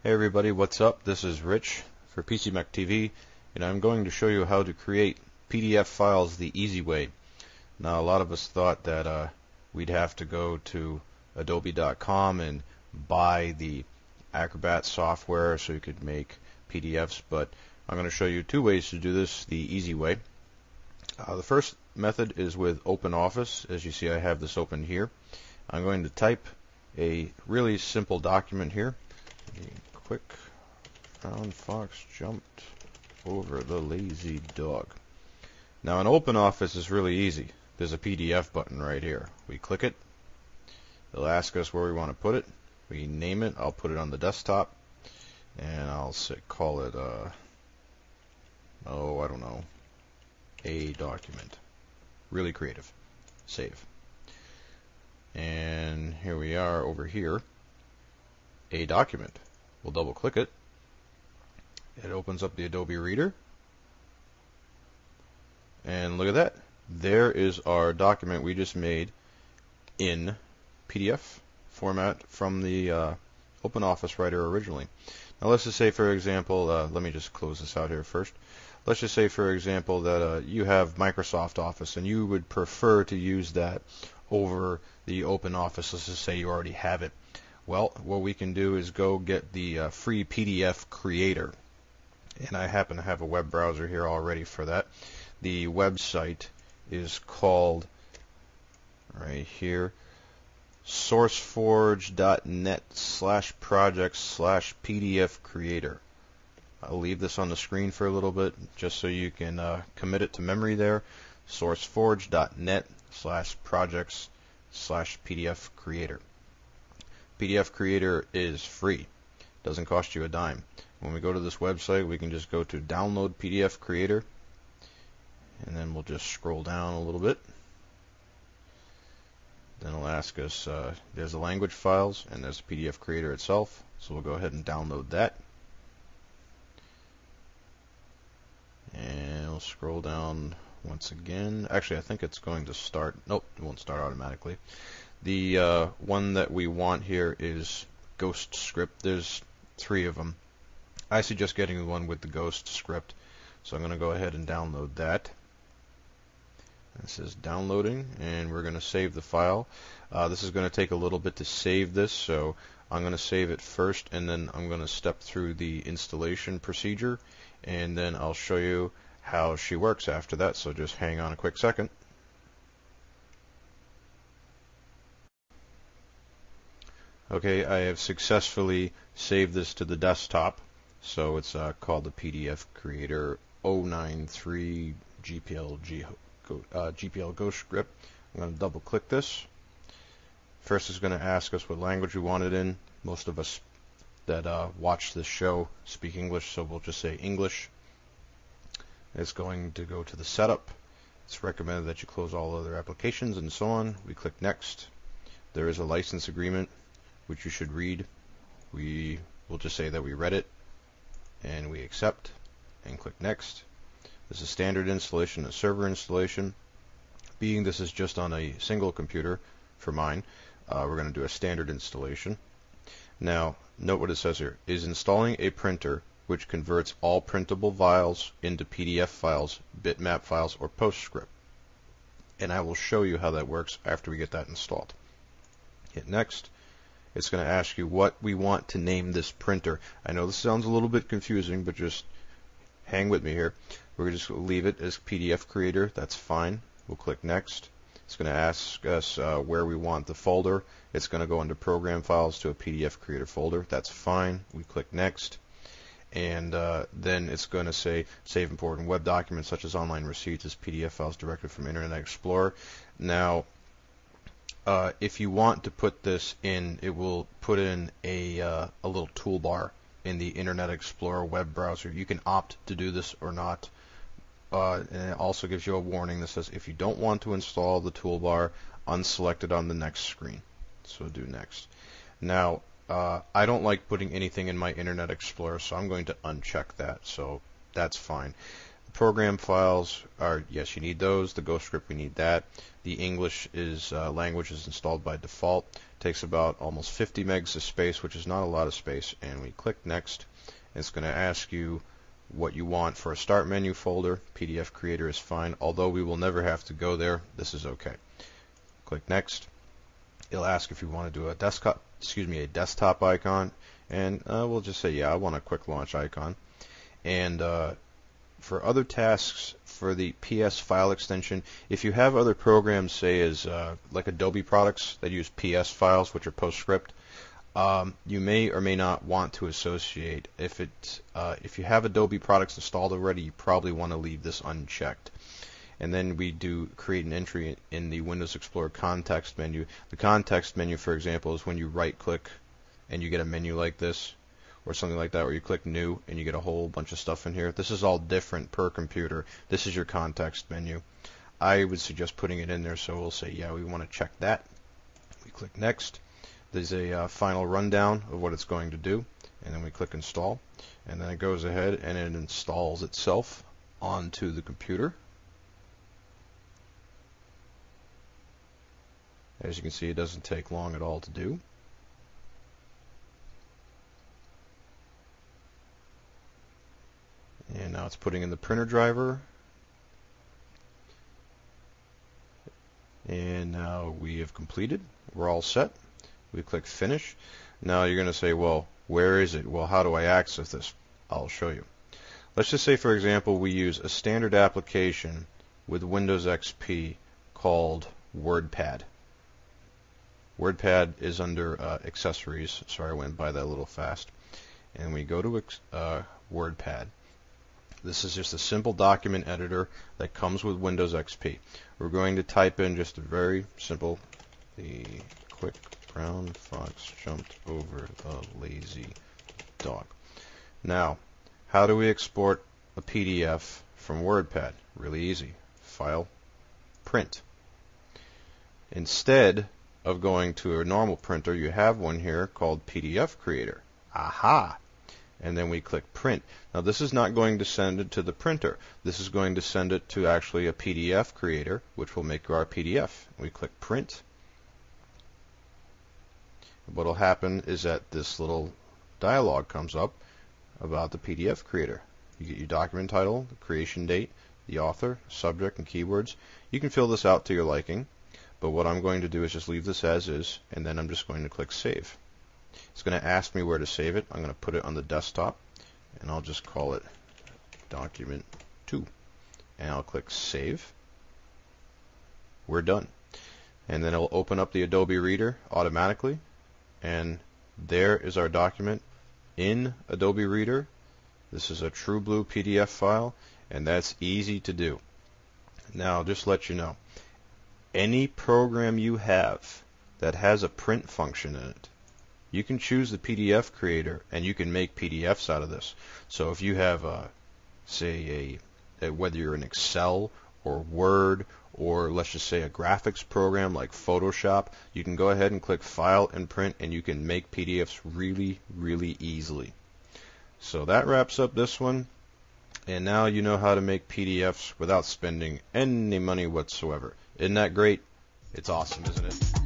Hey everybody, what's up? This is Rich for PC Mac TV, and I'm going to show you how to create PDF files the easy way. Now, a lot of us thought that we'd have to go to adobe.com and buy the Acrobat software so you could make PDFs, but I'm going to show you two ways to do this the easy way. The first method is with OpenOffice. As you see, I have this open here. I'm going to type a really simple document here. Quick brown fox jumped over the lazy dog. Now, in OpenOffice is really easy. There's a PDF button right here. We click it. It'll ask us where we want to put it. We name it. I'll put it on the desktop, and I'll call it I don't know, a document. Really creative. Save. And here we are over here. A document. We'll double click it. It opens up the Adobe Reader. And look at that. There is our document we just made in PDF format from the OpenOffice writer originally. Now let's just say, for example, let me just close this out here first. Let's just say, for example, that you have Microsoft Office and you would prefer to use that over the OpenOffice. Let's just say you already have it. Well, what we can do is go get the free PDF creator. And I happen to have a web browser here already for that. The website is called, right here, sourceforge.net/projects/PDF creator. I'll leave this on the screen for a little bit just so you can commit it to memory there. sourceforge.net/projects/PDF creator. PDF Creator is free. Doesn't cost you a dime. When we go to this website, we can just go to Download PDF Creator, and then we'll just scroll down a little bit. Then it'll ask us, there's the language files, and there's the PDF Creator itself. So we'll go ahead and download that. And we'll scroll down once again. Actually, I think it's going to start. Nope, it won't start automatically. The one that we want here is Ghost Script. There's 3 of them. I suggest getting the one with the Ghost Script. So I'm going to go ahead and download that. This is downloading, and we're going to save the file. This is going to take a little bit to save this, so I'm going to save it first, and then I'm going to step through the installation procedure, and then I'll show you how she works after that. So just hang on a quick second. Okay, I have successfully saved this to the desktop, so it's called the PDF Creator 093 GPL Ghost Script. I'm going to double click this. First, it's going to ask us what language we want it in. Most of us that watch this show speak English, so we'll just say English. It's going to go to the setup. It's recommended that you close all other applications and so on. We click next. There is a license agreement which you should read. We will just say that we read it, and we accept, and click next. This is standard installation and server installation. Being this is just on a single computer for mine, we're going to do a standard installation. Now, note what it says here. Is installing a printer which converts all printable files into PDF files, bitmap files, or PostScript. And I will show you how that works after we get that installed. Hit next. It's going to ask you what we want to name this printer. I know this sounds a little bit confusing, but just hang with me here. We're just going to leave it as PDF Creator. That's fine. We'll click Next. It's going to ask us where we want the folder. It's going to go into Program Files to a PDF Creator folder. That's fine. We click Next. And then it's going to say Save important web documents such as online receipts as PDF files directly from Internet Explorer. Now, if you want to put this in, it will put in a little toolbar in the Internet Explorer web browser. You can opt to do this or not. And it also gives you a warning that says if you don't want to install the toolbar, unselect it on the next screen. So do next. Now, I don't like putting anything in my Internet Explorer, so I'm going to uncheck that. So that's fine. program files are, yes, you need those. The Go script, we need that. The English is language is installed by default. Takes about almost 50 megs of space, which is not a lot of space. And we click next. It's going to ask you what you want for a start menu folder. PDF Creator is fine, although we will never have to go there. This is okay. Click next. It'll ask if you want to do a desktop icon, and we'll just say, yeah, I want a quick launch icon. And for other tasks, for the PS file extension, if you have other programs, say as like Adobe products that use PS files, which are PostScript, you may or may not want to associate. If you have Adobe products installed already, you probably want to leave this unchecked. And then we do create an entry in the Windows Explorer context menu. The context menu, for example, is when you right-click and you get a menu like this, or something like that, where you click New and you get a whole bunch of stuff in here. This is all different per computer. This is your context menu. I would suggest putting it in there, so we'll say, yeah, we want to check that. We click Next. There's a final rundown of what it's going to do, and then we click Install, and then it goes ahead and it installs itself onto the computer. As you can see, it doesn't take long at all to do. And now it's putting in the printer driver. And now we have completed. We're all set. We click Finish. Now you're going to say, well, where is it? Well, how do I access this? I'll show you. Let's just say, for example, we use a standard application with Windows XP called WordPad. WordPad is under accessories. Sorry, I went by that a little fast. And we go to WordPad. This is just a simple document editor that comes with Windows XP. We're going to type in just a very simple, the quick brown fox jumped over the lazy dog. Now, how do we export a PDF from WordPad? Really easy. File, Print. Instead of going to a normal printer, you have one here called PDF Creator. Aha! And then we click Print. Now this is not going to send it to the printer. This is going to send it to actually a PDF Creator, which will make our PDF. We click Print. What will happen is that this little dialog comes up about the PDF Creator. You get your document title, the creation date, the author, subject, and keywords. You can fill this out to your liking. But what I'm going to do is just leave this as is, and then I'm just going to click Save. It's going to ask me where to save it. I'm going to put it on the desktop, and I'll just call it Document 2. And I'll click Save. We're done. And then it'll open up the Adobe Reader automatically, and there is our document in Adobe Reader. This is a true blue PDF file, and that's easy to do. Now, just to let you know, any program you have that has a print function in it, you can choose the PDF Creator and you can make PDFs out of this. So if you have, say, whether you're in Excel or Word or let's just say a graphics program like Photoshop, you can go ahead and click File and Print and you can make PDFs really, really easily. So that wraps up this one. And now you know how to make PDFs without spending any money whatsoever. Isn't that great? It's awesome, isn't it?